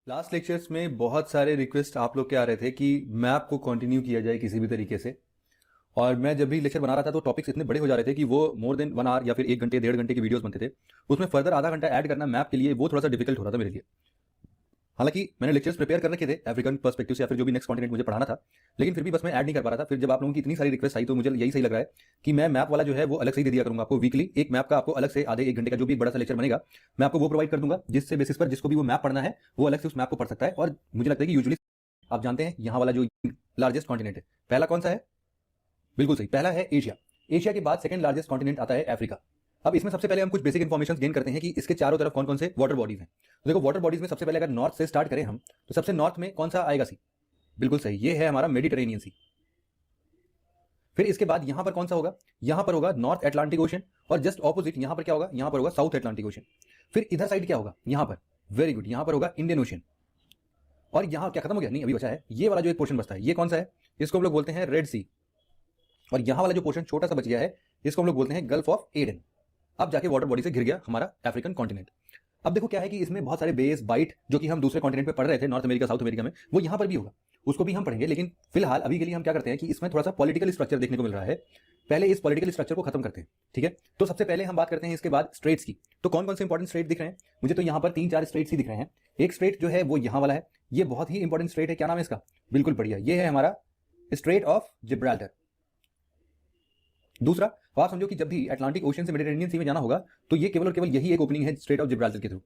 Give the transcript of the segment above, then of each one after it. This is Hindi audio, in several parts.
लास्ट लेक्चर्स में बहुत सारे रिक्वेस्ट आप लोग के आ रहे थे कि मैप को कंटिन्यू किया जाए किसी भी तरीके से। और मैं जब भी लेक्चर बना रहा था तो टॉपिक्स इतने बड़े हो जा रहे थे कि वो मोर देन 1 आवर या फिर 1 घंटे 1.5 घंटे की वीडियोस बनते थे। उसमें फर्दर आधा घंटा ऐड करना मैप के लिए वो थोड़ा सा डिफिकल्ट हो रहा था मेरे लिए। हालांकि मैंने लेक्चर्स प्रिपेयर कर रखे थे अफ्रीकन पर्सपेक्टिव से या फिर जो भी नेक्स्ट कॉन्टिनेंट मुझे पढ़ाना था, लेकिन फिर भी बस मैं ऐड नहीं कर पा रहा था। फिर जब आप लोगों की इतनी सारी रिक्वेस्ट आई तो मुझे यही सही लग रहा है कि मैं मैप वाला जो है वो अलग से ही दे दिया करूंगा आपको। वीकली एक मैप का आपको अलग से आधे 1 घंटे का जो भी बड़ा सा लेक्चर बनेगा मैं आपको वो प्रोवाइड कर दूंगा, जिससे बेसिस पर जिसको भी वो मैप पढ़ना है वो अलग से उस मैप को पढ़ सकता है। और मुझे लगता है कि यूजुअली आप जानते हैं यहाँ वाला जो लार्जेस्ट कॉन्टिनेंट है पहला कौन सा है? बिल्कुल सही, पहला है एशिया। एशिया के बाद सेकंड लार्जेस्ट कॉन्टिनेंट आता है अफ्रीका। अब इसमें सबसे पहले हम कुछ बेसिक इन्फॉर्मेशन गेन करते हैं कि इसके चारों तरफ कौन कौन से वाटर बॉडीज हैं। तो देखो वाटर बॉडीज में सबसे पहले अगर नॉर्थ से स्टार्ट करें हम तो सबसे नॉर्थ में कौन सा आएगा? सी। बिल्कुल सही, ये है हमारा मेडिटेरेनियन सी। फिर इसके बाद यहां पर कौन सा होगा? यहां पर होगा नॉर्थ अटलांटिक ओशन, और जस्ट ऑपोजिट यहां पर क्या होगा? यहां पर होगा साउथ अटलांटिक ओशन। फिर इधर साइड क्या होगा? यहां पर, वेरी गुड, यहां पर होगा इंडियन ओशन। और यहां क्या खत्म हो गया? नहीं, अभी बचा है ये वाला जो एक पोर्शन बचता है, ये कौन सा है? इसको हम लोग बोलते हैं रेड सी। और यहां वाला जो पोर्शन छोटा सा बच गया है इसको हम लोग बोलते हैं गल्फ ऑफ एडन। अब जाके वाटर बॉडी से घिर गया हमारा अफ्रीकन कॉन्टिनेंट। अब देखो क्या है कि इसमें बहुत सारे बेस बाइट जो कि हम दूसरे कॉन्टिनेंट पे पढ़ रहे थे, नॉर्थ अमेरिका साउथ अमेरिका में, वो यहां पर भी होगा, उसको भी हम पढ़ेंगे। लेकिन फिलहाल अभी के लिए हम क्या करते हैं कि इसमें थोड़ा सा पॉलिटिकल स्ट्रक्चर देखने को मिल रहा है, पहले इस पॉलिटिकल स्ट्रक्चर को खत्म करते हैं, ठीक है? तो सबसे पहले हम बात करते हैं इसके बाद स्ट्रेट्स की। तो कौन कौन से इंपॉर्टेंट स्ट्रेट दिख रहे हैं मुझे? तो यहाँ पर 3-4 स्ट्रेट्स ही दिख रहे हैं। एक स्ट्रेट जो है वो यहाँ वाला है, ये बहुत ही इंपॉर्टेंट स्ट्रेट है। क्या नाम है इसका? बिल्कुल बढ़िया, ये है हमारा स्ट्रेट ऑफ जिब्राल्टर। दूसरा, आप समझो कि जब भी अटलांटिक ओशन से मेडिटेरेनियन सी में जाना होगा तो ये केवल और केवल यही एक ओपनिंग है स्ट्रेट ऑफ जिब्राल्टर के थ्रू।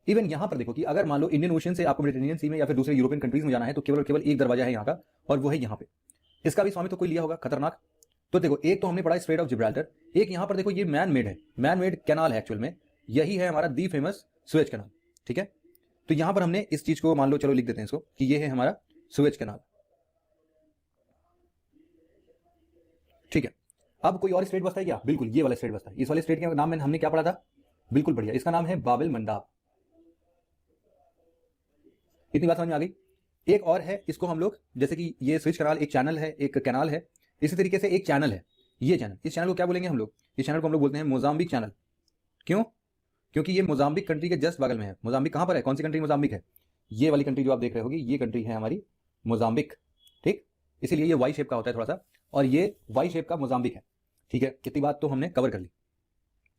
इवन यहां पर देखो कि अगर मान लो इंडियन ओशन से आपको मेडिटेरेनियन सी में या फिर दूसरे यूरोपियन कंट्रीज में जाना है तो केवल और केवल एक दरवाजा है यहाँ का, और वो है यहाँ पे। इसका भी स्वामी तो कोई लिया होगा खतरनाक। तो देखो एक तो हमने पढ़ा स्ट्रेट ऑफ जिब्राल्टर, एक यहाँ पर देखो ये मैन मेड है, मैन मेड कैनाल है एक्चुअल में, यही है हमारा दी फेमस सुएज कैनाल, ठीक है? तो यहां पर हमने इस चीज को मान लो, चलो लिख देते हैं इसको कि ये है हमारा सुएज कैनाल, ठीक है? अब कोई और स्टेट बचता है क्या? बिल्कुल ये वाला स्टेट बचता है। इस वाले स्टेट के नाम में हमने क्या पढ़ा था? बिल्कुल बढ़िया, इसका नाम है बाबिल मंडाब। इतनी बात समझ में आ गई? एक और है, इसको हम लोग, जैसे कि ये स्विच कैनाल एक चैनल है, एक कैनाल है, इसी तरीके से एक चैनल है, ये चैनल, इस चैनल को क्या बोलेंगे हम लोग? इस चैनल को हम लोग बोलते हैं मोजाम्बिक चैनल। क्यों? क्योंकि ये मोजाम्बिक कंट्री के जस्ट बगल में है। मोजाम्बिक कहां पर है? कौन सी कंट्री मोजाम्बिक है? ये वाली कंट्री जो आप देख रहे होगी, ये कंट्री है हमारी मोजाम्बिक, ठीक? इसीलिए ये वाई शेप का होता है थोड़ा सा, और ये वाई शेप का मोजाम्बिक है, ठीक है? कितनी बात तो हमने कवर कर ली।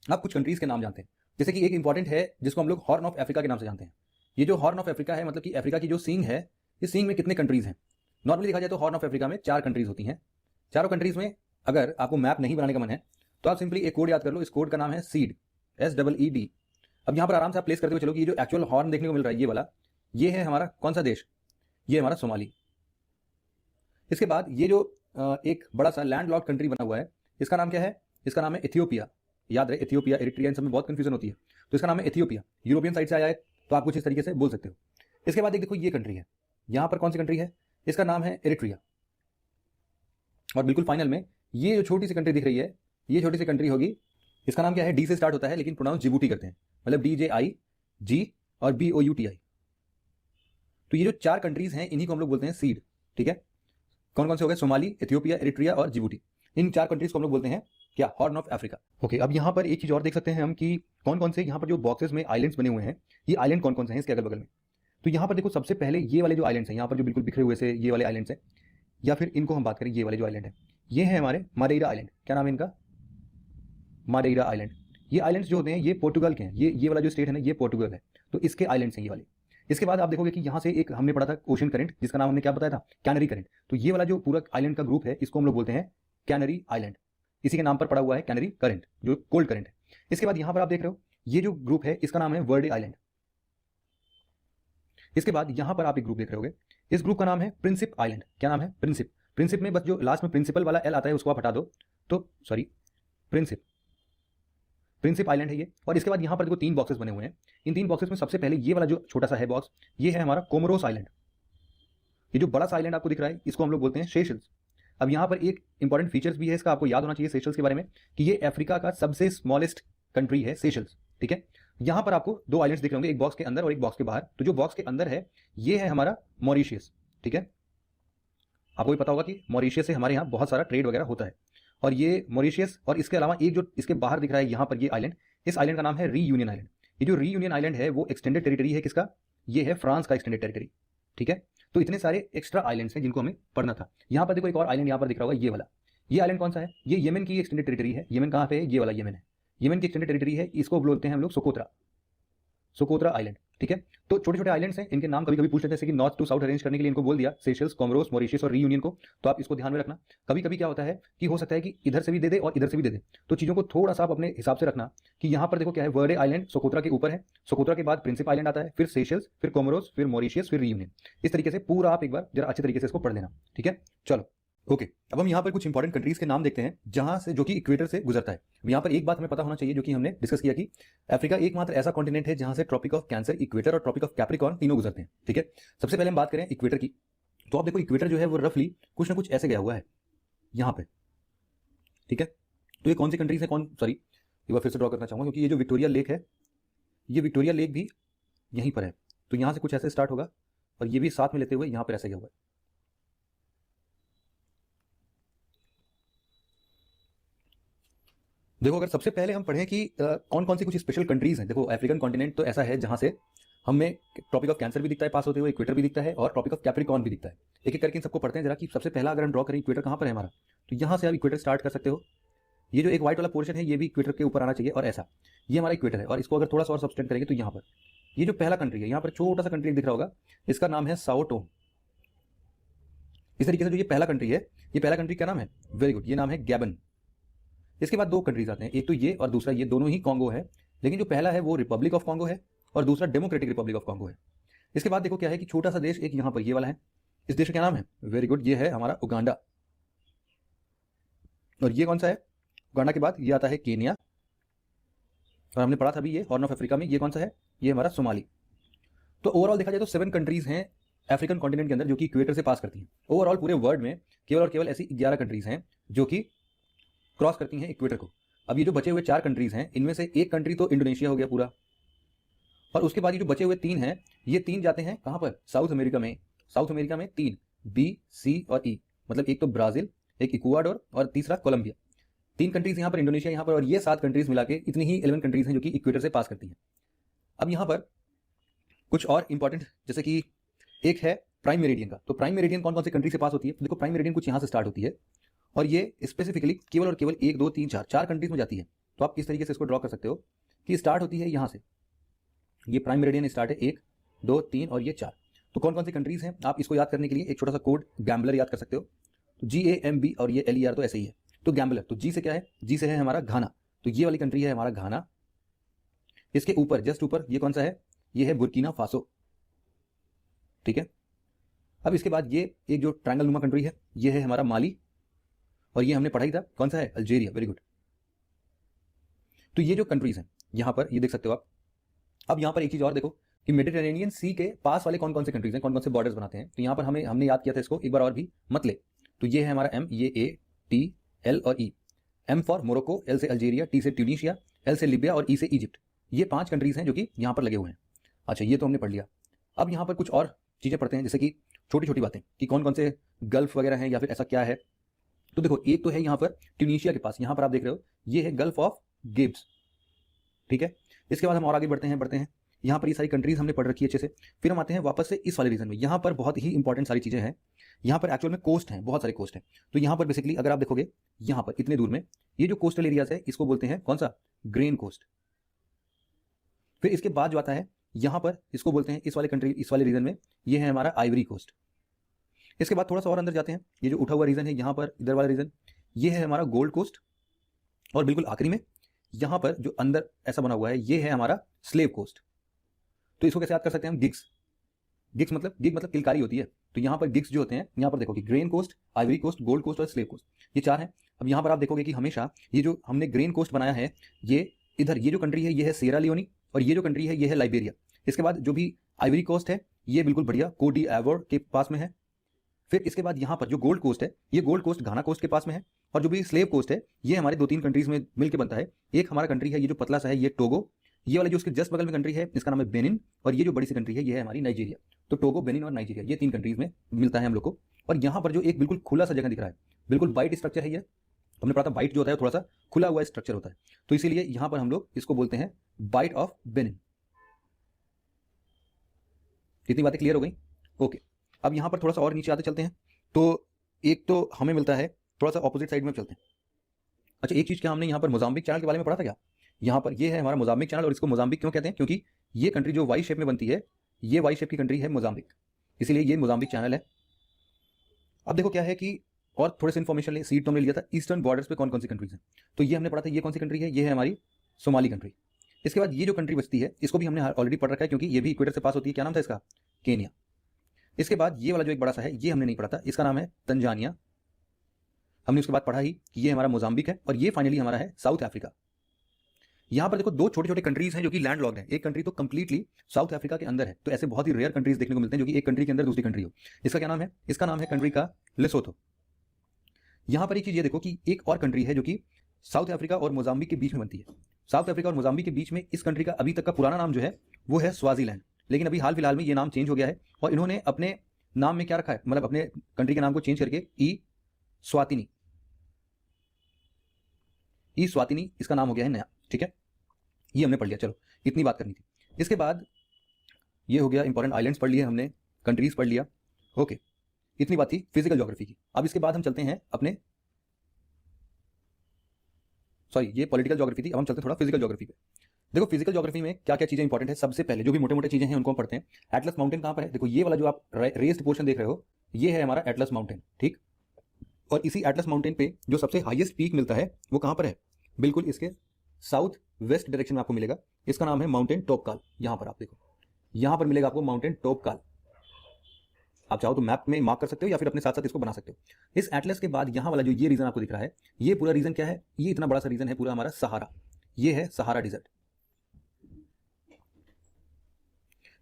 अब कुछ कंट्रीज के नाम जानते हैं, जैसे कि एक इंपॉर्टेंट है जिसको हम लोग हॉर्न ऑफ अफ्रीका के नाम से जानते हैं। ये जो हॉर्न ऑफ अफ्रीका है, मतलब कि अफ्रीका की जो सींग है, इस सींग में कितने कंट्रीज हैं? नॉर्मली देखा जाए तो हॉर्न ऑफ अफ्रीका में 4 कंट्रीज होती हैं। चारों कंट्रीज में अगर आपको मैप नहीं बनाने का मन है तो आप सिंपली एक कोड याद कर लो, इस कोड का नाम है सीड, SEED। अब यहाँ पर आराम से आप प्लेस करते हुए चलो कि ये जो एक्चुअल हॉर्न देखने को मिल रहा है ये वाला, ये है हमारा कौन सा देश? ये हमारा सोमाली। इसके बाद ये जो एक बड़ा सा लैंडलॉक्ड कंट्री बना हुआ है, इसका नाम क्या है? इसका नाम है इथियोपिया। याद रहे, इथियोपिया, इरिट्रिया, इन सब में बहुत कंफ्यूजन होती है, तो इसका नाम है इथियोपिया। यूरोपियन साइड से आया है तो आप कुछ इस तरीके से बोल सकते हो। इसके बाद एक देखो ये कंट्री है, यहाँ पर कौन सी कंट्री है? इसका नाम है इरिट्रिया। और बिल्कुल फाइनल में ये जो छोटी सी कंट्री दिख रही है, ये छोटी सी कंट्री होगी, इसका नाम क्या है? डी से स्टार्ट होता है लेकिन प्रोनाउंस जिबूटी करते हैं, मतलब DJI और BOUTI। तो ये जो 4 कंट्रीज हैं इन्हीं को हम लोग बोलते हैं सीड, ठीक है? कौन कौन से हो गए? सोमाली, इथियोपिया, इरिट्रिया और जिबूटी। इन 4 कंट्रीज को हम लोग बोलते हैं क्या? Horn of Africa. ओके, अब यहाँ पर एक चीज और देख सकते हैं हम कि कौन कौन से यहाँ पर जो बॉक्सेस में आइलैंड्स बने हुए हैं, ये आइलैंड कौन कौन से हैं इसके अगल बगल में। तो यहाँ पर देखो सबसे पहले ये वाले जो आइलैंड्स हैं, यहाँ पर जो बिल्कुल बिखरे हुए से ये वाले आइलैंड्स हैं, या फिर इनको हम बात करें ये वाले जो आइलैंड है, ये है हमारे मादेइरा आइलैंड। क्या नाम है इनका? मादेइरा आइलैंड। ये आइलैंड्स जो होते हैं ये पोर्टुगल के हैं, ये वाला जो स्टेट है ना ये पोर्टुगल है, तो इसके आइलैंड्स हैं ये वाले। इसके बाद आप देखोगे कि यहाँ से एक हमने पढ़ा था ओशन करंट, जिसका नाम हमने क्या बताया था? Canary current. तो ये वाला जो पूरा आइलैंड का ग्रुप है इसको हम लोग बोलते हैं कैनरी आइलैंड, इसी के नाम पर पड़ा हुआ है कैनरी करंट, जो कोल्ड करंट है। इसके बाद यहाँ पर आप देख रहे हो ये जो ग्रुप है इसका नाम है वर्डे आइलैंड। इसके बाद यहाँ पर आप एक ग्रुप देख रहे होगे, इस ग्रुप का नाम है प्रिंसिप आइलैंड। क्या नाम है? प्रिंसिप। प्रिंसिप में बस जो लास्ट में प्रिंसिपल वाला एल आता है उसको आप हटा दो, तो सॉरी, प्रिंसिप आइलैंड है ये। और इसके बाद यहाँ पर देखो 3 बॉक्सेस बने हुए हैं। इन 3 बॉक्सेस में सबसे पहले ये वाला जो छोटा सा है बॉक्स, ये है हमारा कोमोरोस आइलैंड। ये जो बड़ा सा आइलैंड आपको दिख रहा है इसको हम लोग बोलते हैं सेशल्स। अब यहाँ पर एक इंपॉर्टेंट फीचर्स भी है इसका, आपको याद होना चाहिए सेशल्स के बारे में, कि ये अफ्रीका का सबसे स्मॉलेस्ट कंट्री है सेशल्स, ठीक है? यहाँ पर आपको 2 आइलैंड्स दिख रहे होंगे, एक बॉक्स के अंदर और एक बॉक्स के बाहर। तो जो बॉक्स के अंदर है ये है हमारा मॉरिशियस, ठीक है? आपको भी पता होगा कि मॉरिशियस से हमारे यहाँ बहुत सारा ट्रेड वगैरह होता है, और ये मॉरिशियस, और इसके अलावा एक जो इसके बाहर दिख रहा है यहाँ पर ये आइलैंड, इस आइलैंड का नाम है रीयूनियन आइलैंड। ये जो रीयूनियन आइलैंड है वो एक्सटेंडेड टेरिटरी है किसका, ये है फ्रांस का एक्सटेंडेड टेरिटरी। ठीक है, तो इतने सारे एक्स्ट्रा आइलैंड्स हैं जिनको हमें पढ़ना था। यहाँ पर देखो एक और आइलैंड यहाँ पर दिख रहा होगा, ये वाला, ये आइलैंड कौन सा है, ये येमेन की एक्सटेंडेड टेरिटरी है। येमेन कहाँ पे है, ये वाला येमेन है, येमेन की एक्सटेंडेड टेरिटरी है, इसको बोलते हैं हम लोग सोकोत्रा, सोकोत्रा आइलैंड। ठीक है, तो छोटे छोटे आइलैंड्स हैं, इनके नाम कभी कभी पूछ लेते हैं, जैसे कि नॉर्थ टू साउथ अरेंज करने के लिए इनको बोल दिया सेशल्स, कोमोरोस, मॉरिशस और रीयूनियन को, तो आप इसको ध्यान में रखना। कभी कभी क्या होता है कि हो सकता है कि इधर से भी दे दे और इधर से भी दे दे, तो चीज़ों को थोड़ा सा आप अपने हिसाब से रखना कि यहाँ पर देखो क्या है, वर्डे आइलैंड सोकोत्रा के ऊपर है, सोकोत्रा के बाद प्रिंसिप आइलैंड आता है, फिर सेशल्स, फिर कोमोरोस, फिर मॉरिशस, फिर रीयूनियन। इस तरीके से पूरा आप एक बार जरा अच्छे तरीके से इसको पढ़ लेना। ठीक है, चलो ओके, अब हम यहाँ पर कुछ इंपॉर्टेंट कंट्रीज के नाम देखते हैं जहां से, जो कि इक्वेटर से गुजरता है। यहाँ पर एक बात हमें पता होना चाहिए जो कि हमने डिस्कस किया कि अफ्रीका एकमात्र ऐसा कॉन्टिनेंट है जहां से ट्रॉपिक ऑफ कैंसर, इक्वेटर और ट्रॉपिक ऑफ कैप्रिकॉर्न तीनों गुजरते हैं। ठीक है, सबसे पहले हम बात करें इक्वेटर की, तो आप देखो इक्वेटर जो है वो रफली कुछ ना कुछ ऐसे गया हुआ है यहाँ पे। ठीक है, तो ये कौन सी कंट्रीज है, सॉरी एक बार फिर से ड्रॉ करना चाहूंगा, क्योंकि ये जो विक्टोरिया लेक है, ये विक्टोरिया लेक भी यहीं पर है, तो यहाँ से कुछ ऐसे स्टार्ट होगा और ये भी साथ में लेते हुए यहाँ पर ऐसे गया हुआ है। देखो अगर सबसे पहले हम पढ़ें कि कौन कौन सी कुछ स्पेशल कंट्रीज हैं, देखो अफ्रीकन कॉन्टिनेंट तो ऐसा है जहां से हमें ट्रॉपिक ऑफ कैंसर भी दिखता है पास होते हुए, इक्वेटर भी दिखता है और ट्रॉपिक ऑफ कैप्रिकॉर्न भी दिखता है। एक एक करके इन सबको पढ़ते हैं जरा कि सबसे पहला अगर हम ड्रॉ करें इक्वेटर कहाँ पर है हमारा, तो यहाँ से आप इक्वेटर स्टार्ट कर सकते हो। ये जो एक व्हाइट वाला पोर्शन है ये भी इक्वेटर के ऊपर आना चाहिए, और ऐसा ये हमारा इक्वेटर है, और इसको अगर थोड़ा सा और सब्सटेंड करेंगे तो यहाँ पर ये जो पहला कंट्री है, यहाँ पर छोटा सा कंट्री दिख रहा होगा, इसका नाम है साओ टोम। इस तरीके से जो ये पहला कंट्री है, ये पहला कंट्री क्या नाम है, वेरी गुड, ये नाम है गैबन। इसके बाद दो कंट्रीज आते हैं, एक तो ये और दूसरा ये, दोनों ही कॉन्गो है, लेकिन जो पहला है वो रिपब्लिक ऑफ कॉन्गो है और दूसरा डेमोक्रेटिक रिपब्लिक ऑफ कॉन्गो है। इसके बाद देखो क्या है कि छोटा सा देश एक यहाँ पर ये वाला है, इस देश का क्या नाम है, वेरी गुड, ये है हमारा उगांडा। और ये कौन सा है, उगांडा के बाद ये आता है केनिया, और हमने पढ़ा था अभी ये हॉर्न ऑफ अफ्रीका में, ये कौन सा है, ये हमारा सोमाली। तो ओवरऑल देखा जाए तो 7 कंट्रीज हैं अफ्रीकन कॉन्टिनेंट के अंदर जो कि इक्वेटर से पास करती हैं। ओवरऑल पूरे वर्ल्ड में केवल और केवल ऐसी 11 कंट्रीज हैं जो कि क्रॉस करती हैं इक्वेटर को। अब ये जो बचे हुए 4 कंट्रीज हैं, इनमें से एक कंट्री तो इंडोनेशिया हो गया पूरा, और उसके बाद ये जो बचे हुए 3 हैं, ये 3 जाते हैं कहाँ पर, साउथ अमेरिका में। साउथ अमेरिका में 3, बी, सी और ई, मतलब एक तो ब्राजील, एक इक्वाडोर और तीसरा कोलंबिया। 3 कंट्रीज यहाँ पर, इंडोनेशिया यहाँ पर, और ये 7 कंट्रीज मिला के इतनी ही 11 कंट्रीज हैं जो कि इक्वेटर से पास करती हैं। अब यहाँ पर कुछ और इंपॉर्टेंट, जैसे कि एक है प्राइम मेरिडियन का, तो प्राइम मेरिडियन कौन कौन सी कंट्री से पास होती है, देखो प्राइम मेरिडियन कुछ यहाँ से स्टार्ट होती है और ये स्पेसिफिकली केवल और केवल 1, 2, 3, 4 कंट्रीज में जाती है। तो आप इस तरीके से इसको ड्रॉ कर सकते हो कि स्टार्ट होती है यहाँ से, ये प्राइम मेरिडियन स्टार्ट है 1, 2, 3 और ये 4। तो कौन कौन सी कंट्रीज हैं, आप इसको याद करने के लिए एक छोटा सा कोड गैम्बलर याद कर सकते हो। तो GAMB और ये LER तो ऐसे ही है, तो गैम्बलर, तो जी से क्या है, जी से है हमारा घाना, तो ये वाली कंट्री है हमारा घाना। इसके ऊपर जस्ट ऊपर ये कौन सा है, ये है बुर्किना फासो। ठीक है, अब इसके बाद ये एक जो ट्रायंगल नुमा कंट्री है, ये है हमारा माली, और ये हमने पढ़ा ही था कौन सा है, अल्जीरिया, वेरी गुड। तो ये जो कंट्रीज हैं यहाँ पर ये देख सकते हो आप। अब यहाँ पर एक चीज और देखो कि मेडिटेरेनियन सी के पास वाले कौन कौन से कंट्रीज हैं, कौन कौन से बॉर्डर्स बनाते हैं, तो यहाँ पर हमने याद किया था इसको एक बार और भी, मत ले। तो ये है हमारा M, ये A, T, L और E। M for Morocco, L से अल्जीरिया, T से ट्यूनीशिया, L से लीबिया और E से इजिप्ट। ये 5 कंट्रीज हैं जो कि यहाँ पर लगे हुए हैं। अच्छा, ये तो हमने पढ़ लिया। अब यहाँ पर कुछ और चीजें पढ़ते हैं, जैसे कि छोटी छोटी बातें कि कौन कौन से गल्फ वगैरह हैं या फिर ऐसा क्या है। तो देखो एक तो है यहाँ पर ट्यूनीशिया के पास, यहाँ पर आप देख रहे हो ये है गल्फ ऑफ गिब्स। ठीक है, इसके बाद हम और आगे बढ़ते हैं। यहाँ पर ये सारी कंट्रीज हमने पढ़ रखी है अच्छे से। फिर हम आते हैं वापस से इस वाले रीजन में, यहाँ पर बहुत ही इंपॉर्टेंट सारी चीजें हैं। यहाँ पर एक्चुअल में कोस्ट हैं, बहुत सारे कोस्ट हैं। तो यहाँ पर बेसिकली अगर आप देखोगे यहाँ पर इतने दूर में ये जो कोस्टल एरियाज है इसको बोलते हैं कौन सा, ग्रेन कोस्ट। फिर इसके बाद जो आता है यहाँ पर इसको बोलते हैं, इस वाले कंट्री, इस वाले रीजन में ये है हमारा आइवरी कोस्ट। इसके बाद थोड़ा सा और अंदर जाते हैं, ये जो उठा हुआ रीजन है यहाँ पर, इधर वाला रीजन, ये है हमारा गोल्ड कोस्ट। और बिल्कुल आखिरी में यहाँ पर जो अंदर ऐसा बना हुआ है ये है हमारा स्लेव कोस्ट। तो इसको कैसे याद कर सकते हैं हम, गिग्स। गिग्स मतलब, गिग मतलब किलकारी होती है, तो यहाँ पर गिग्स जो होते हैं, यहाँ पर देखो कि grain coast, ivory coast, gold coast और स्लेव कोस्ट, ये 4 हैं। अब यहाँ पर आप देखोगे कि हमेशा ये जो हमने ग्रेन कोस्ट बनाया है, ये इधर ये जो कंट्री है ये है सिएरा लियोनी, और ये जो कंट्री है ये है लाइबेरिया। इसके बाद जो भी आइवरी कोस्ट है ये बिल्कुल बढ़िया कोट डी आइवोर के पास में है। फिर इसके बाद यहाँ पर जो गोल्ड कोस्ट है, ये गोल्ड कोस्ट घाना कोस्ट के पास में है। और जो भी स्लेव कोस्ट है ये हमारे 2-3 कंट्रीज में मिलकर बनता है। एक हमारा कंट्री है ये जो पतला सा है, ये टोगो। ये वाले जो उसके जस्ट बगल में कंट्री है इसका नाम है बेनिन। और ये जो बड़ी सी कंट्री है ये है हमारी नाइजीरिया। तो टोगो, बेनिन और नाइजीरिया, ये 3 कंट्रीज में मिलता है हम लोग को। और यहाँ पर जो एक बिल्कुल खुला सा जगह दिख रहा है, बिल्कुल वाइट स्ट्रक्चर है, ये हमने पढ़ा था वाइट जो होता है थोड़ा सा खुला हुआ स्ट्रक्चर होता है, तो इसीलिए यहाँ पर हम लोग इसको बोलते हैं बाइट ऑफ बेनिन। इतनी बातें क्लियर हो गई? ओके। अब यहाँ पर थोड़ा सा और नीचे आते चलते हैं। तो एक तो हमें मिलता है, थोड़ा सा ऑपोजिट साइड में चलते हैं। अच्छा, एक चीज़ क्या हमने यहाँ पर मोजाम्बिक चैनल के बारे में पढ़ा था क्या? यहाँ पर ये है हमारा मोजाम्बिक चैनल, और इसको मोजाम्बिक क्यों कहते हैं? क्योंकि ये कंट्री जो वाई शेप में बनती है, ये वाई शेप की कंट्री है मोजाम्बिक, इसीलिए ये मोजाम्बिक चैनल है। अब देखो क्या है कि और थोड़े से इन्फॉर्मेशन ले, सीट तो हमने लिया था ईस्टर्न बॉर्डर्स पे कौन कौन सी कंट्रीज हैं, तो ये हमने पढ़ा था। ये कौन सी कंट्री है? ये है हमारी सोमाली कंट्री। इसके बाद ये जो कंट्री बचती है, इसको भी हमने ऑलरेडी पढ़ रखा है, क्योंकि ये भी इक्वेटर से पास होती है। क्या नाम था इसका? केनिया। इसके बाद ये वाला जो एक बड़ा सा है, ये हमने नहीं पढ़ा था, इसका नाम है तंजानिया। हमने उसके बाद पढ़ा ही कि ये हमारा मोजाम्बिक है, और ये फाइनली हमारा है साउथ अफ्रीका। यहाँ पर देखो दो छोटे छोटे कंट्रीज हैं जो कि लैंड लॉक्ड है। एक कंट्री तो कंप्लीटली साउथ अफ्रीका के अंदर है, तो ऐसे बहुत ही रेयर कंट्रीज देखने को मिलते हैं जो कि एक कंट्री के अंदर दूसरी कंट्री हो। इसका क्या नाम है? इसका नाम है कंट्री का लेसोथो। यहाँ पर एक चीज ये देखो कि एक और कंट्री है जो कि साउथ अफ्रीका और मोजाम्बिक के बीच में बनती है। साउथ अफ्रीका और मोजाम्बिक के बीच में इस कंट्री का अभी तक का पुराना नाम जो है वो है स्वाजीलैंड, लेकिन अभी हाल फिलहाल में ये नाम चेंज हो गया है, और इन्होंने अपने नाम में क्या रखा है, मतलब अपने कंट्री के नाम को चेंज करके ई स्वातिनी इसका नाम हो गया है नया। ठीक है, ये हमने पढ़ लिया। चलो, इतनी बात करनी थी। इसके बाद ये हो गया इंपॉर्टेंट आइलैंड्स पढ़ लिए हमने, कंट्रीज पढ़ लिया। ओके, इतनी बात थी फिजिकल ज्योग्राफी की। अब इसके बाद हम चलते हैं अपने, सॉरी ये पॉलिटिकल ज्योग्राफी थी, अब हम चलते हैं थोड़ा फिजिकल ज्योग्राफी पे। देखो फिजिकल ज्योग्राफी में क्या क्या चीजें इंपॉर्टेंट है। सबसे पहले जो भी मोटे मोटे चीजें हैं उनको हम पढ़ते हैं। एटलस माउंटेन कहां पर है? देखो ये वाला जो आप रेस्ड पोर्शन देख रहे हो, ये है हमारा एटलस माउंटेन। ठीक, और इसी एटलस माउंटेन पे जो सबसे हाईएस्ट पीक मिलता है वो कहां पर है? बिल्कुल इसके साउथ वेस्ट डायरेक्शन में आपको मिलेगा। इसका नाम है माउंटेन टॉपकाल। यहां पर आप देखो, यहां पर मिलेगा आपको माउंटेन टॉपकाल। आप चाहो तो मैप में मार्क कर सकते हो या फिर अपने साथ साथ इसको बना सकते हो। इस एटलस के बाद यहां वाला जो ये रीजन आपको दिख रहा है, ये पूरा रीजन क्या है? ये इतना बड़ा सा रीजन है पूरा हमारा सहारा। ये है सहारा डिजर्ट।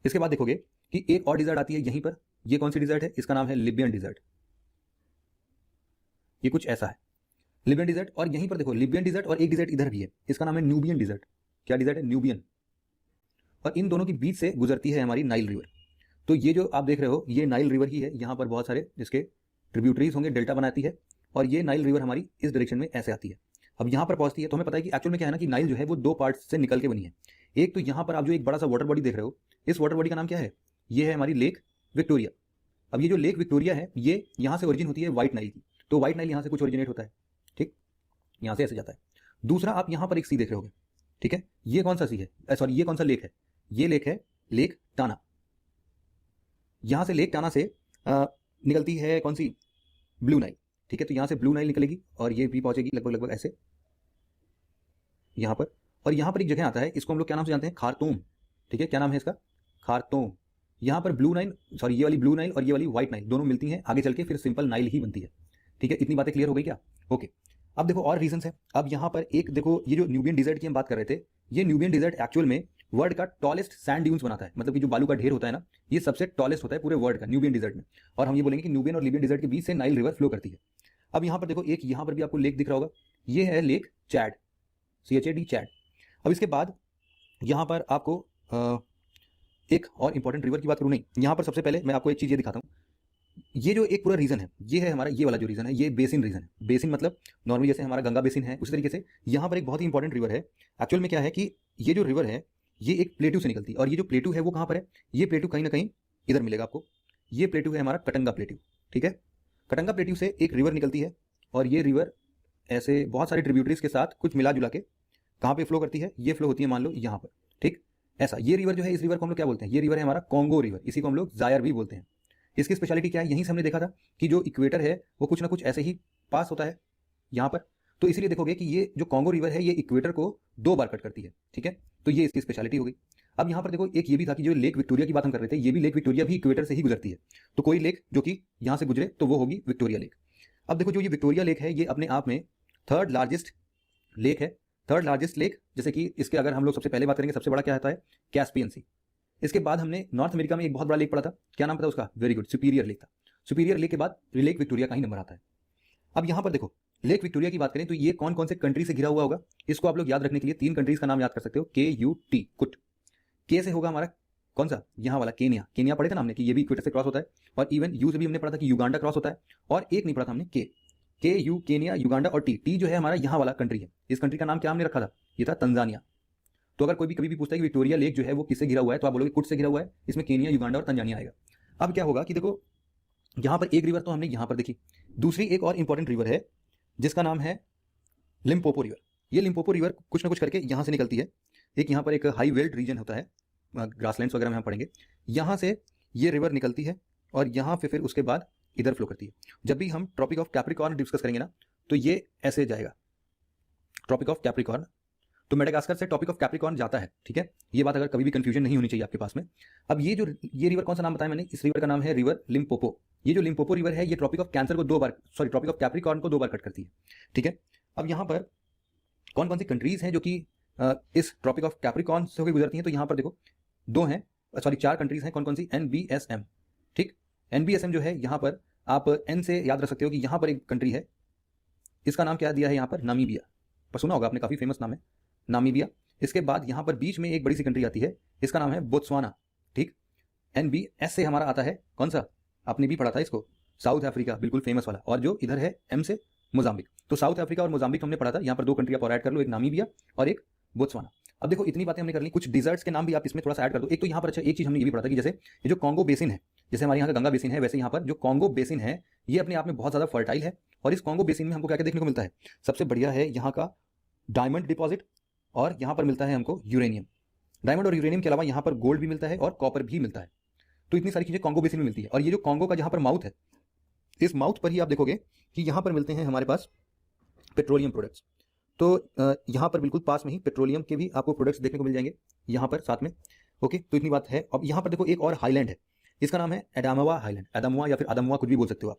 इसके बाद देखोगे कि एक और डिजर्ट आती है यहीं पर। ये कौन सी डिजर्ट है? इसका नाम है लिबियन डिजर्ट। ये कुछ ऐसा है, लिबियन डिजर्ट। और यहीं पर देखो लिबियन डिजर्ट और एक डिजर्ट इधर भी है, इसका नाम है न्यूबियन डिजर्ट। क्या डिजर्ट है? न्यूबियन। और इन दोनों के बीच से गुजरती है हमारी नाइल रिवर। तो ये जो आप देख रहे हो ये नाइल रिवर ही है। यहाँ पर बहुत सारे जिसके ट्रिब्यूटरीज होंगे, डेल्टा बनाती है, और ये नाइल रिवर हमारी इस डायरेक्शन में ऐसे आती है। अब यहाँ पर पहुंचती है तो हमें पता है कि एक्चुअल में क्या है ना कि नाइल जो है वो दो पार्ट्स से निकल के बनी है। एक तो यहाँ पर आप जो एक बड़ा सा वाटर बॉडी देख रहे हो, इस वाटर बॉडी का नाम क्या है? ये है हमारी लेक विक्टोरिया। अब ये जो लेक विक्टोरिया है ये यहाँ से ओरिजिन होती है व्हाइट नाइल की, तो व्हाइट नाइल यहाँ से कुछ ओरिजिनेट होता है। ठीक, यहाँ से ऐसे जाता है। दूसरा आप यहाँ पर एक सी देख रहे होगे, ठीक है, ये कौन सा सी है? सॉरी, ये कौन सा लेक है? ये लेक है लेक टाना। यहाँ से लेक टाना से निकलती है कौन सी? Blue Nile. ठीक है, तो यहाँ से ब्लू नाइल निकलेगी और ये भी पहुंचेगी लगभग लगभग ऐसे यहाँ पर। और यहाँ पर एक जगह आता है, इसको हम लोग क्या नाम से जानते हैं? खारतूम। ठीक है, क्या नाम है इसका? खारतूम। यहाँ पर ब्लू नाइल, सॉरी ये वाली ब्लू नाइल और ये वाली व्हाइट नाइल दोनों मिलती हैं, आगे चल के फिर सिंपल नाइल ही बनती है। ठीक है, इतनी बातें क्लियर हो गई क्या? ओके। अब देखो और रीजन है। अब यहाँ पर एक देखो, ये जो न्यूबियन डिजर्ट की हम बात कर रहे थे, ये न्यूबियन डिजर्ट एक्चुअल में वर्ल्ड का टॉलेस्ट सैंड ड्यून्स बनाता है। मतलब कि जो बालू का ढेर होता है ना, ये सबसे टॉलेस्ट होता है पूरे वर्ल्ड का न्यूबियन डिजर्ट में। और हम ये बोलेंगे कि न्यूबियन और लिबियन डिजर्ट के बीच से नाइल रिवर फ्लो करती है। अब यहाँ पर देखो एक यहाँ पर भी आपको लेक दिख रहा होगा, ये है लेक चैड, CHAD चैड। अब इसके बाद यहाँ पर आपको एक और इंपॉर्टेंट रिवर की बात करूँ, नहीं, यहाँ पर सबसे पहले मैं आपको एक चीज़ ये दिखाता हूँ। ये जो एक पूरा रीजन है, ये है हमारा, ये वाला जो रीजन है ये बेसिन रीजन है। बेसिन मतलब नॉर्मली जैसे हमारा गंगा बेसिन है, उसी तरीके से यहाँ पर एक बहुत ही इंपॉर्टेंट रिवर है। एक्चुअल में क्या है कि ये जो रिवर है ये एक प्लेटू से निकलती है, और ये जो प्लेटू है वो कहाँ पर है? ये प्लेटू कहीं ना कहीं इधर मिलेगा आपको। ये प्लेटू है हमारा कटंगा प्लेटू। ठीक है, कटंगा प्लेटू से एक रिवर निकलती है, और ये रिवर ऐसे बहुत सारे ट्रिब्यूटरीज के साथ कुछ मिला जुला के कहाँ पे फ्लो करती है? ये फ्लो होती है मान लो यहाँ पर। ठीक, ऐसा ये रिवर जो है, इस रिवर को हम लोग क्या बोलते हैं? ये रिवर है हमारा कॉन्गो रिवर, इसी को हम लोग जायर भी बोलते हैं। इसकी स्पेशलिटी क्या है? यहीं से हमने देखा था कि जो इक्वेटर है वो कुछ ना कुछ ऐसे ही पास होता है यहाँ पर, तो इसीलिए देखोगे कि ये जो कॉन्गो रिवर है ये इक्वेटर को 2 बार कट करती है। ठीक है, तो ये इसकी स्पेशलिटी हो गई। अब यहाँ पर देखो एक ये भी था कि जो लेक विक्टोरिया की बात हम कर रहे थे, ये भी लेक विक्टोरिया भी इक्वेटर से ही गुजरती है। तो कोई लेक जो कि यहाँ से गुजरे तो वो होगी विक्टोरिया लेक। अब देखो जो ये विक्टोरिया लेक है ये अपने आप में 3rd लार्जेस्ट लेक है। 3rd लार्जेस्ट लेक, जैसे कि इसके अगर हम लोग सबसे पहले बात करेंगे, सबसे बड़ा क्या आता है? कैस्पियन सी। इसके बाद हमने नॉर्थ अमेरिका में एक बहुत बड़ा लेक पढ़ा था, क्या नाम था उसका? वेरी गुड, सुपीरियर लेक था। सुपीरियर लेक के बाद लेक विक्टोरिया का ही नंबर आता है। अब यहाँ पर देखो लेक विक्टोरिया की बात करें तो ये कौन कौन से कंट्री से घिरा हुआ होगा? इसको आप लोग याद रखने के लिए 3 कंट्रीज का नाम याद कर सकते हो। KUT, कुट। के से होगा हमारा कौन सा? यहाँ वाला केनिया। केनिया पढ़े थे ना हमने कि ये भी इक्वेटर से क्रॉस होता है। और इवन यू से भी हमने पढ़ा था कि युगांडा क्रॉस होता है। और एक नहीं पढ़ा था हमने, KU केनिया, युगांडा, और टी जो है हमारा यहाँ वाला कंट्री है। इस कंट्री का नाम क्या हमने रखा था? ये था तंजानिया। तो अगर कोई भी कभी भी पूछता है कि विक्टोरिया लेक जो है वो किससे घिरा हुआ है, तो आप बोलोगे कुछ से घिरा हुआ है, इसमें केनिया, युगांडा और तंजानिया आएगा। अब क्या होगा कि देखो यहाँ पर एक रिवर तो हमने यहाँ पर देखी, दूसरी एक और इंपॉर्टेंट रिवर है जिसका नाम है लिम्पोपो रिवर। ये लिम्पोपो रिवर कुछ ना कुछ करके यहाँ से निकलती है। एक यहाँ पर एक हाई वेल्ड रीजन होता है, ग्रासलैंड्स वगैरह में हम पढ़ेंगे, यहाँ से ये रिवर निकलती है और यहाँ पे फिर उसके बाद इधर फ्लो करती है। जब भी हम ट्रॉपिक ऑफ कैप्रिकॉर्न डिस्कस करेंगे ना, तो ये ऐसे जाएगा, ट्रॉपिक ऑफ कैप्रिकॉर्न, तो मेडागास्कर से ट्रॉपिक ऑफ कैप्रिकॉर्न जाता है, ठीक है। ये बात अगर कभी भी कंफ्यूजन नहीं होनी चाहिए आपके पास में। अब ये रिवर कौन सा नाम बताया मैंने, इस रिवर का नाम है रिवर लिम्पोपो। ये जो लिम्पोपो रिवर है ये ट्रॉपिक ऑफ कैंसर को ट्रॉपिक ऑफ कैप्रिकॉर्न को 2 बार कट करती है, ठीक है। अब यहाँ पर कौन कौन सी कंट्रीज हैं जो कि इस ट्रॉपिक ऑफ कैप्रिकॉर्न से होकर गुजरती हैं, तो यहाँ पर देखो 4 कंट्रीज हैं। कौन कौन सी, NBSM, ठीक। NBSM जो है यहाँ पर आप N से याद रख सकते हो कि यहाँ पर एक कंट्री है, इसका नाम क्या दिया है यहाँ पर, नामीबिया, पर सुना होगा आपने, काफी फेमस नाम है नामीबिया। इसके बाद यहाँ पर बीच में एक बड़ी सी कंट्री आती है, इसका नाम है बोत्सवाना, ठीक। NBS से हमारा आता है कौन सा, आपने भी पढ़ा था इसको, साउथ अफ्रीका, बिल्कुल फेमस वाला। और जो इधर है M से मोजाम्बिक। तो साउथ अफ्रीका और मोजाम्बिक हमने पढ़ा था, यहाँ पर 2 कंट्री आप और ऐड कर लो, एक नामीबिया और एक बोत्सवाना। अब देखो इतनी बातें हमने कर ली, कुछ डिजर्ट्स के नाम भी आप इसमें थोड़ा सा ऐड कर दो। एक तो यहाँ पर अच्छा एक चीज हमने ये भी पढ़ा था कि जैसे ये जो कॉन्गो बेसिन है, जैसे हमारे यहाँ का गंगा बेसिन है, वैसे यहाँ पर जो कॉन्गो बेसिन है ये अपने आप में बहुत ज्यादा फर्टाइल है। और इस कॉन्गो बेसिन में हमको क्या क्या देखने को मिलता है, सबसे बढ़िया है यहाँ का डायमंड डिपॉजिट, और यहाँ पर मिलता है हमको यूरेनियम। डायमंड और यूरेनियम के अलावा यहाँ पर गोल्ड भी मिलता है और कॉपर भी मिलता है। तो इतनी सारी चीजें कॉन्गो बेसिन में मिलती है। और ये जो कॉन्गो का जहाँ पर माउथ है, इस माउथ पर ही आप देखोगे कि यहाँ पर मिलते हैं हमारे पास पेट्रोलियम प्रोडक्ट्स। तो यहाँ पर बिल्कुल पास में ही पेट्रोलियम के भी आपको प्रोडक्ट्स देखने को मिल जाएंगे यहाँ पर साथ में, ओके। तो इतनी बात है। अब यहाँ पर देखो एक और हाईलैंड है, इसका नाम है एडामोवा हाईलैंड, एदामोवा या फिर आदमोवा कुछ भी बोल सकते हो आप।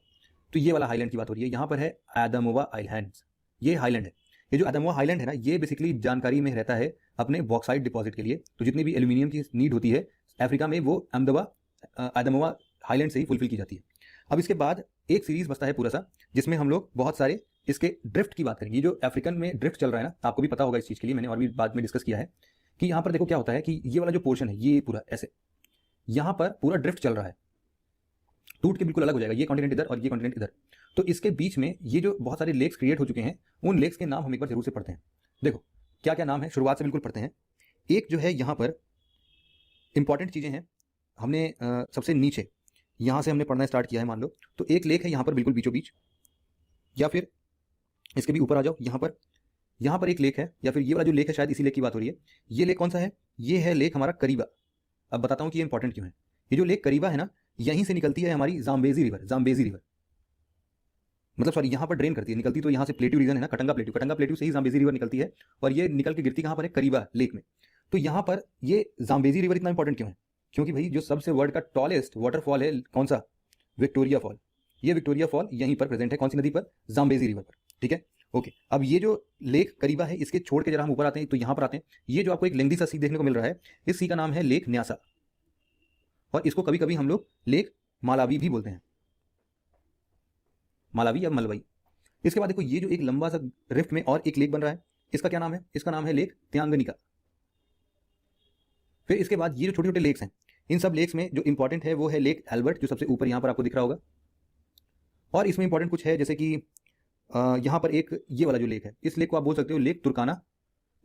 तो ये वाला हाईलैंड की बात हो रही है, यहाँ पर है एदामोवा आइलैंड्स, ये हाईलैंड है। ये जो एदामोवा हाईलैंड है ना, ये बेसिकली जानकारी में रहता है अपने बॉक्साइट डिपॉजिट के लिए। तो जितनी भी एल्यूमिनियम की नीड होती है अफ्रीका में, वो एदामोवा हाईलैंड से ही फुलफिल की जाती है। अब इसके बाद एक सीरीज बचता है पूरा सा, जिसमें हम लोग बहुत सारे इसके ड्रिफ्ट की बात करेंगे। ये जो अफ्रीकन में ड्रिफ्ट चल रहा है ना, आपको भी पता होगा इस चीज के लिए, मैंने और भी बाद में डिस्कस किया है कि यहाँ पर देखो क्या होता है कि ये वाला जो पोर्शन है ये पूरा ऐसे यहाँ पर पूरा ड्रिफ्ट चल रहा है, टूट के बिल्कुल अलग हो जाएगा, ये कॉन्टिनेंट इधर और ये कॉन्टिनेंट इधर। तो इसके बीच में ये जो बहुत सारे लेक्स क्रिएट हो चुके हैं, उन लेक्स के नाम हम एक बार जरूर से पढ़ते हैं। देखो क्या क्या नाम है, शुरुआत से बिल्कुल पढ़ते हैं। एक जो है यहाँ पर इंपॉर्टेंट चीजें हैं, हमने सबसे नीचे यहाँ से हमने पढ़ना स्टार्ट किया है, मान लो तो एक लेक है यहाँ पर बिल्कुल बीचों बीच, या फिर इसके भी ऊपर आ जाओ, यहाँ पर एक लेक है, या फिर ये वाला जो लेक है शायद इसी लेक की बात हो रही है। ये लेक कौन सा है, ये है लेक हमारा करीबा। अब बताता हूँ कि ये इंपॉर्टेंट क्यों है। ये जो लेक करीबा है ना, यहीं से निकलती है हमारी जाम्बेजी रिवर, मतलब सॉरी यहाँ पर ड्रेन करती है, निकलती तो यहाँ से प्लेट्यू रीजन है ना, कटंगा प्लेट्यू से ही जाम्बेजी रिवर निकलती है, और ये निकल के गिरती कहाँ पर है, करीबा लेक में। तो यहाँ पर ये जाम्बेजी रिवर इतना इंपॉर्टेंट क्यों है, क्योंकि भाई जो सबसे वर्ल्ड का टॉलेस्ट वाटरफॉल है कौन सा, विक्टोरिया फॉल। ये विक्टोरिया फॉल यहीं पर प्रेजेंट है, कौन सी नदी पर, जाम्बेजी रिवर पर, ठीक है, ओके। अब ये जो लेक करीबा है, इसके छोड़ के जरा हम ऊपर आते हैं, तो यहाँ पर आते हैं, ये जो आपको एक लेंदी सा सी देखने को मिल रहा है, इस सी का नाम है लेक न्यासा, और इसको कभी कभी हम लोग लेक मालावी भी बोलते हैं, मालावी या मलवई। इसके बाद देखो ये जो एक लंबा सा रिफ्ट में और एक लेक बन रहा है, इसका क्या नाम है, इसका नाम है लेक त्यांगनिका। फिर इसके बाद ये जो छोटे छोटे लेक्स हैं, इन सब लेक्स में जो इंपॉर्टेंट है वो है लेक एल्बर्ट, जो सबसे ऊपर यहाँ पर आपको दिख रहा होगा। और इसमें इंपॉर्टेंट कुछ है, जैसे कि यहाँ पर एक ये वाला जो लेक है, इस लेक को आप बोल सकते हो लेक तुर्काना।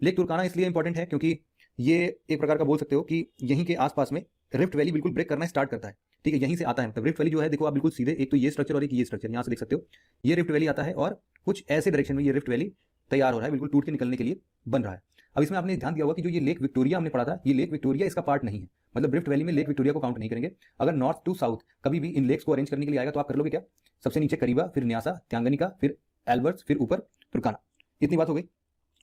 लेक तुर्काना इसलिए इंपॉर्टेंट है क्योंकि ये एक प्रकार का बोल सकते हो कि यहीं के आसपास में रिफ्ट वैली बिल्कुल ब्रेक करना स्टार्ट करता है, ठीक है, यहीं से आता है। मतलब रिफ्ट वैली जो है, देखो आप बिल्कुल सीधे, एक तो ये स्ट्रक्चर और एक ये स्ट्रक्चर यहाँ से देख सकते हो, ये रिफ्ट वैली आता है और कुछ ऐसे डायरेक्शन में ये रिफ्ट वैली तैयार हो रहा है, बिल्कुल टूट के निकलने के लिए बन रहा है। अब इसमें आपने ध्यान दिया होगा कि जो ये लेक विक्टोरिया हमने पढ़ा था, ये लेक विक्टोरिया इसका पार्ट नहीं है, मतलब रिफ्ट वैली में लेक विक्टोरिया को काउंट नहीं करेंगे। अगर नॉर्थ टू साउथ कभी भी इन लेक्स को अरेंज करने के लिए आएगा तो आप कर लोगे क्या, सबसे नीचे करीबा, फिर न्यासा, त्यांगनिका, फिर एल्बर्ट्स, फिर ऊपर तुर्काना। इतनी बात हो गई,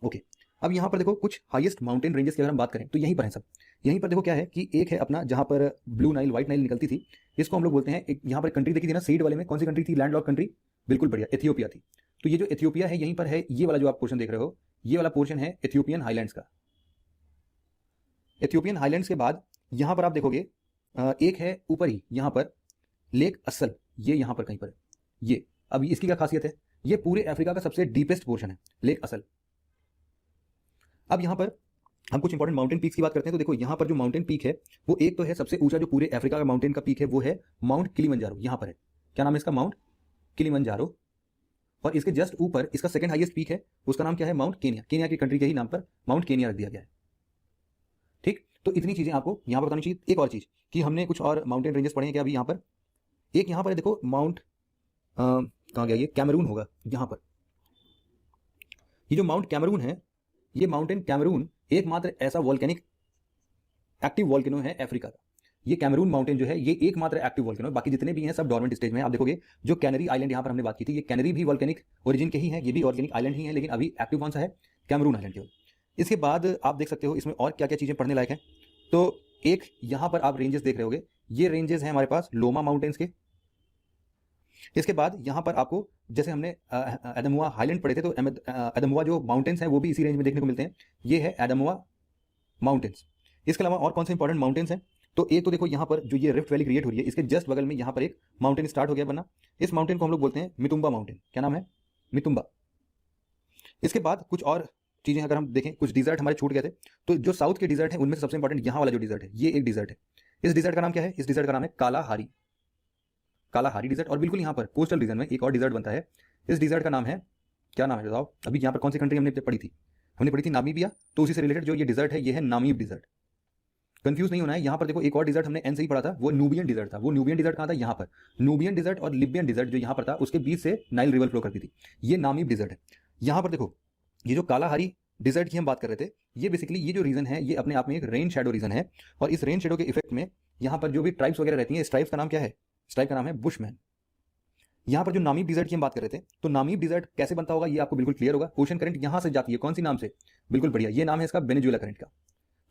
ओके। अब यहाँ पर देखो कुछ हाईएस्ट माउंटेन रेंजेस की अगर हम बात करें तो यहीं पर है सब। यहीं पर देखो क्या है कि एक है अपना जहाँ पर ब्लू नाइल, व्हाइट नाइल निकलती थी, इसको हम लोग बोलते हैं, एक यहाँ पर कंट्री देखी थी ना सीड वाले में, कौन सी कंट्री थी, लैंडलॉक कंट्री, बिल्कुल बढ़िया, एथियोपिया थी। तो ये जो एथियोपिया है यहीं पर है, ये वाला जो आप पोर्शन देख रहे हो, ये वाला पोर्शन है एथियोपियन हाईलैंड्स का। एथियोपियन हाईलैंड्स के बाद यहाँ पर आप देखोगे एक है ऊपर ही यहाँ पर लेक असल, ये यहाँ पर कहीं पर है ये। अब इसकी क्या खासियत है, ये पूरे अफ्रीका का सबसे डीपेस्ट पोर्शन है लेक असल। अब यहाँ पर हम कुछ इंपॉर्टेंट माउंटेन पीक्स की बात करते हैं, तो देखो यहाँ पर जो माउंटेन पीक है वो एक तो है सबसे ऊंचा जो पूरे अफ्रीका का माउंटेन का पीक है, वो है माउंट किलिमंजारो, यहाँ पर है, क्या नाम है इसका, माउंट किलिमंजारो। और इसके जस्ट ऊपर इसका सेकंड हाईएस्ट पीक है, उसका नाम क्या है, माउंट केनिया। केनिया की कंट्री के ही नाम पर माउंट केनिया रख दिया गया है। ठीक, तो इतनी चीज़ें आपको यहाँ पर बतानी चाहिए। एक और चीज़ कि हमने कुछ और माउंटेन रेंजेस पढ़े हैं क्या अभी यहाँ पर? एक यहाँ पर है देखो माउंट कहाँ गया ये, कैमरून होगा यहाँ पर। ये जो माउंट कैमरून है, ये माउंटेन कैमरून एकमात्र ऐसा वॉल्केनिक एक्टिव वॉल्केनो है अफ्रीका का। ये कैमरून माउंटेन जो है ये एकमात्र एक्टिव वॉल्केनो है, बाकी जितने भी हैं सब डोरमेंट स्टेज में हैं। आप देखोगे जो कैनरी आइलैंड यहाँ पर हमने बात की थी, ये कैनरी भी वॉल्केनिक ओरिजिन के ही हैं, ये भी वॉल्केनिक आइलैंड ही है, लेकिन अभी एक्टिव कौन सा है? कैमरून आइलैंड केवल। इसके बाद आप देख सकते हो इसमें और क्या क्या चीज़ें पढ़ने लायक हैं। तो एक यहाँ पर आप रेंजेस देख रहे होगे, ये रेंजेस हैं हमारे पास लोमा माउंटेन्स के। इसके बाद यहाँ पर आपको जैसे हमने एडमुआ हाईलैंड पढ़े थे, तो एडमुआ जो माउंटेन्स हैं वो भी इसी रेंज में देखने को मिलते हैं। ये है एडमुआ माउंटेन्स। इसके अलावा और कौन से इंपॉर्टेंट माउंटेन्स हैं? तो एक तो देखो यहाँ पर जो ये रिफ्ट वैली क्रिएट हो रही है, इसके जस्ट बगल में यहाँ पर एक माउंटेन स्टार्ट हो गया बनना। इस माउंटेन को हम लोग बोलते हैं मितुम्बा माउंटेन। क्या नाम है? मितुम्बा। इसके बाद कुछ और चीज़ें अगर हम देखें, कुछ डिजर्ट हमारे छूट गए थे, तो जो साउथ के डिजर्ट है उनमें से सबसे इंपॉर्टेंट यहाँ वाला जो डिजर्ट है, ये एक डिजर्ट है। इस डिजर्ट का नाम क्या है? इस डिजर्ट का नाम है कालाहारी। Kalahari dessert. और बिल्कुल यहाँ पर कोस्टल रीजन में एक और डिजर्ट बनता है, इस डिजर्ट का नाम है, क्या नाम है बताओ? अभी यहाँ पर कौन सी कंट्री हमने पढ़ी थी? हमने पढ़ी थी नामीबिया, तो उसी से रिलेटेड जो ये डिजर्ट है ये है नामीब डिजर्ट। कंफ्यूज नहीं होना है। यहाँ पर देखो एक और डिजर्ट हमने एन से ही पढ़ा था, वो नूबियन डिजर्ट था। वो नूबियन डिजर्ट कहाँ था? यहाँ पर। नूबियन डिजर्ट और लिबियन डिजर्ट जो यहाँ पर था, उसके बीच से नाइल रिवर फ्लो करती थी। ये नामीब डिजर्ट है। यहाँ पर देखो ये जो कालाहारी डिजर्ट की हम बात कर रहे थे, ये बेसिकली ये जो रीजन है ये अपने आप में एक रेन शेडो रीजन है, और इस रेन शेडो के इफेक्ट में यहाँ पर जो भी ट्राइब्स वगैरह रहती हैं, इस ट्राइब्स का नाम क्या है? इस ट्राइब का नाम है बुशमैन। यहाँ पर जो नामीब डिजर्ट की हम बात कर रहे थे, तो नामीब डिजर्ट कैसे बनता होगा ये आपको बिल्कुल क्लियर होगा। ओशन करंट यहाँ से जाती है, कौन सी नाम से? बिल्कुल बढ़िया, ये नाम है इसका वेनेजुएला करंट का।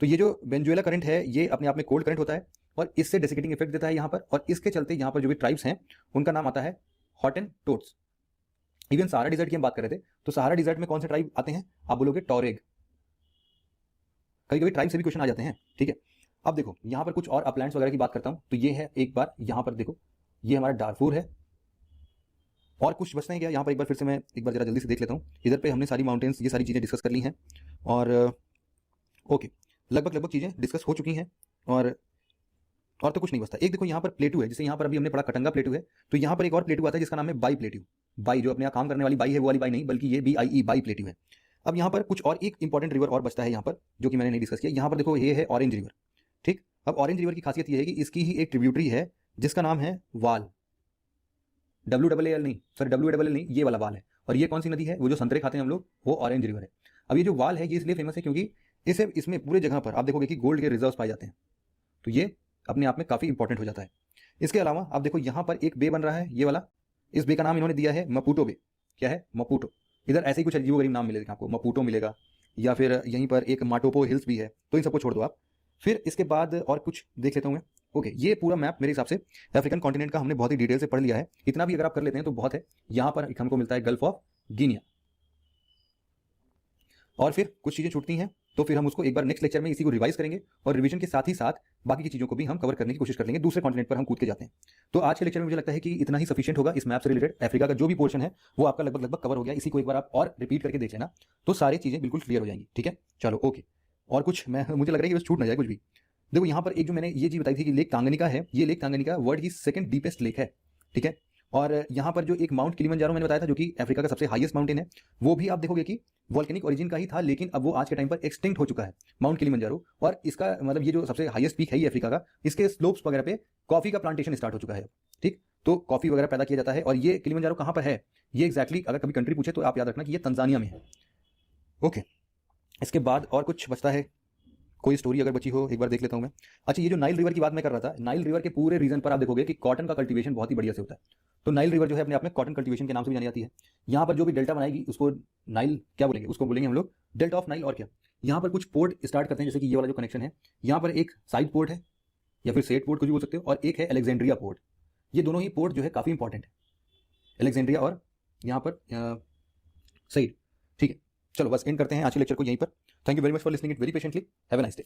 तो ये जो वेनेजुएला करंट है ये अपने आप में कोल्ड करंट होता है, और इससे डेसिकेटिंग इफेक्ट देता है यहाँ पर, और इसके चलते यहाँ पर जो भी ट्राइब्स हैं उनका नाम आता है हॉटेनटोट्स। इवन सहारा डिजर्ट की हम बात कर रहे थे, तो सहारा डिजर्ट में कौन से ट्राइब आते हैं? आप बोलोगे टॉरेग। कभी कभी ट्राइब से भी क्वेश्चन आ जाते हैं, ठीक है। अब देखो यहाँ पर कुछ और अपलैंड्स वगैरह की बात करता हूँ, तो ये है एक बार यहाँ पर देखो, ये हमारा डार्फूर है। और कुछ बचना है क्या यहाँ पर? एक बार फिर से मैं एक बार जरा जल्दी से देख लेता हूँ। इधर पे हमने सारी माउंटेन्स, ये सारी चीज़ें डिस्कस कर ली हैं, और ओके लगभग चीज़ें डिस्कस हो चुकी हैं, और तो कुछ नहीं बचता। एक देखो यहाँ पर प्लेटू है, जैसे यहाँ पर अभी हमने पढ़ा कटंगा प्लेटू है, तो यहाँ पर एक और प्लेटू आता है जिसका नाम है बाई प्लेटू। बाई जो अपने यहाँ काम करने वाली बाई है, वो वाली बाई नहीं, बल्कि ये BIE बाई प्लेटू है। अब यहाँ पर कुछ और एक इंपॉर्टेंट रिवर और बचता है यहाँ पर, जो कि मैंने नहीं डिस्कस किया। यहाँ पर देखो ये है ऑरेंज रिवर, ठीक। अब ऑरेंज रिवर की खासियत ये है कि इसकी ही एक ट्रिब्यूटरी है जिसका नाम है वाल। WAAL नहीं, सॉरी WAAL नहीं, ये वाला वाल है। और ये कौन सी नदी है? वो जो संतरे खाते हैं हम लोग, वो ऑरेंज रिवर है। अब ये जो वाल है ये इसलिए फेमस है क्योंकि इसमें पूरे जगह पर आप देखोगे कि गोल्ड के रिजर्व्स पाए जाते हैं, तो ये अपने आप में काफ़ी इंपॉर्टेंट हो जाता है। इसके अलावा आप देखो यहाँ पर एक बे बन रहा है, ये वाला। इस बे का नाम इन्होंने दिया है मपूटो बे। क्या है? मपूटो। इधर ऐसे ही कुछ अजीबोगरीब नाम मिलेगा आपको, मपूटो मिलेगा, या फिर यहीं पर एक माटोपो हिल्स भी है, तो इन सबको छोड़ दो आप। फिर इसके बाद और कुछ देख लेता हूँ मैं। ओके, ये पूरा मैप मेरे हिसाब से अफ्रीकन कॉन्टिनेंट का हमने बहुत ही डिटेल से पढ़ लिया है। इतना भी अगर आप कर लेते हैं तो बहुत है। यहाँ पर हमको मिलता है गल्फ ऑफ गिनिया, और फिर कुछ चीज़ें छूटती हैं, तो फिर हम उसको एक बार नेक्स्ट लेक्चर में इसी को रिवाइज करेंगे, और रिवीजन के साथ ही साथ बाकी की चीज़ों को भी हम कवर करने की कोशिश कर लेंगे। दूसरे कॉन्टिनेंट पर हम कूद के जाते हैं। तो आज के लेक्चर में मुझे लगता है कि इतना ही सफिशिएंट होगा। इस मैप से रिलेटेड अफ्रीका का जो भी पोर्शन है वो आपका लगभग कवर हो गया। इसी को एक बार आप और रिपीट करके देख लेना, तो सारी चीज़ें बिल्कुल क्लियर हो जाएंगी, ठीक है। चलो ओके, और कुछ मुझे लग रहा है कि बस छूट ना जाए कुछ भी। देखो यहाँ पर एक जो मैंने ये चीज़ बताई थी कि लेक तांगनिका है, ये लेक तांगनिका वर्ल्ड की सेकंड डीपेस्ट लेक है, ठीक है। और यहाँ पर जो एक माउंट किलिमंजारो मैंने बताया था, जो कि अफ्रीका का सबसे हाईएस्ट माउंटेन है, वो भी आप देखोगे कि वॉल्केनिक ओरिजिन का ही था, लेकिन अब वो आज के टाइम पर एक्सटिंक्ट हो चुका है, माउंट किलिमंजारो। और इसका मतलब ये जो सबसे हाईएस्ट पीक है ये अफ्रीका का, इसके स्लोप्स वगैरह पे कॉफी का प्लांटेशन स्टार्ट हो चुका है, ठीक। तो कॉफी वगैरह पैदा किया जाता है। और ये किलिमंजारो कहाँ पर है? ये एक्जैक्टली अगर कभी कंट्री पूछे तो आप याद रखना कि ये तंजानिया में है। ओके, इसके बाद और कुछ बचता है, कोई स्टोरी अगर बची हो एक बार देख लेता हूं मैं। अच्छा, ये जो नाइल रिवर की बात मैं कर रहा था, नाइल रिवर के पूरे रीजन पर आप देखोगे कि कॉटन का कल्टीवेशन बहुत ही बढ़िया से होता है। तो नाइल रिवर जो है अपने आप में कॉटन कल्टीवेशन के नाम से भी जानी जाती है। यहाँ पर जो भी डेल्टा बनाएगी उसको नाइल क्या बोलेंगे? उसको बोलेंगे हम लोग डेल्टा ऑफ नाइल। और क्या, यहाँ पर कुछ पोर्ट स्टार्ट करते हैं, जैसे कि ये वाला जो कनेक्शन है, यहाँ पर एक साइड पोर्ट है, या फिर सेट पोर्ट कुछ भी बोल सकते हो, और एक है अलेक्जेंड्रिया पोर्ट। ये दोनों ही पोर्ट जो है काफ़ी इंपॉर्टेंट है, अलेक्जेंड्रिया और यहाँ पर सही, ठीक है। चलो बस एंड करते हैं आज के लेक्चर को यहीं पर। Thank you very much for listening it very patiently. Have a nice day.